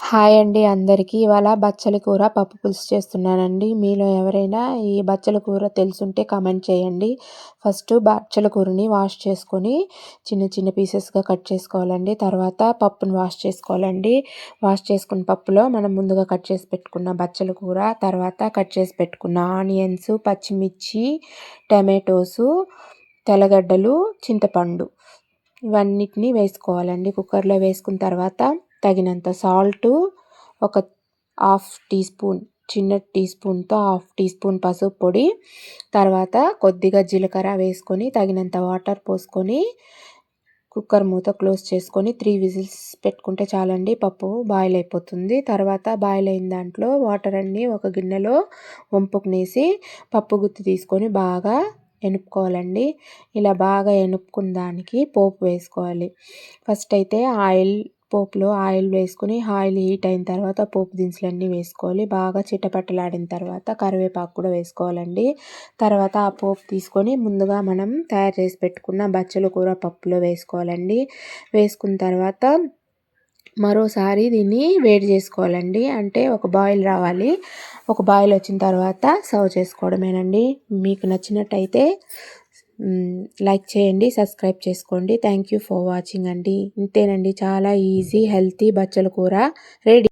Hi అండి అందరికీ. ఇవాళ బచ్చలి కూర పప్పు పులుసు చేస్తున్నానండి. మీలో ఎవరైనా ఈ బచ్చల కూర తెలుసుంటే కామెంట్ చేయండి. ఫస్ట్ బచ్చల కూరని వాష్ చేసుకొని చిన్న చిన్న పీసెస్గా కట్ చేసుకోవాలండి. తర్వాత పప్పును వాష్ చేసుకోవాలండి. వాష్ చేసుకున్న పప్పులో మనం ముందుగా కట్ చేసి పెట్టుకున్న బచ్చల కూర, తర్వాత కట్ చేసి పెట్టుకున్న ఆనియన్స్, పచ్చిమిర్చి, టమాటోసు, తెల్లగడ్డలు, చింతపండు ఇవన్నిటిని వేసుకోవాలండి. కుక్కర్లో వేసుకున్న తర్వాత తగినంత సాల్టు, ఒక హాఫ్ టీ స్పూన్, చిన్న టీ స్పూన్తో హాఫ్ టీ స్పూన్ పసుపు పొడి, తర్వాత కొద్దిగా జీలకర్ర వేసుకొని తగినంత వాటర్ పోసుకొని కుక్కర్ మూత క్లోజ్ చేసుకొని 3 విజిల్స్ పెట్టుకుంటే చాలండి. పప్పు బాయిల్ అయిపోతుంది. తర్వాత బాయిల్ అయిన దాంట్లో వాటర్ అన్నీ ఒక గిన్నెలో వంపుకునేసి పప్పు గుత్తి తీసుకొని బాగా ఎనుపుకోవాలండి. ఇలా బాగా ఎనుపుకున్న దానికి పోపు వేసుకోవాలి. ఫస్ట్ అయితే పోపులో ఆయిల్ వేసుకుని ఆయిల్ హీట్ అయిన తర్వాత పోపు దినుసులన్నీ వేసుకోవాలి. బాగా చిటపటలాడిన తర్వాత కరివేపాకు కూడా వేసుకోవాలండి. తర్వాత ఆ పోపు తీసుకొని ముందుగా మనం తయారు చేసి పెట్టుకున్న బచ్చల కూర పప్పులో వేసుకోవాలండి. వేసుకున్న తర్వాత మరోసారి దీన్ని వేడి చేసుకోవాలండి. అంటే ఒక బాయిల్ రావాలి. ఒక బాయిల్ వచ్చిన తర్వాత సర్వ్ చేసుకోవడమేనండి. మీకు నచ్చినట్టయితే లైక్ చేయండి, సబ్స్క్రైబ్ చేసుకోండి. థ్యాంక్ యూ ఫర్ వాచింగ్ అండి. ఇంతేనండి, చాలా ఈజీ హెల్తీ బచ్చల కూర రెడీ.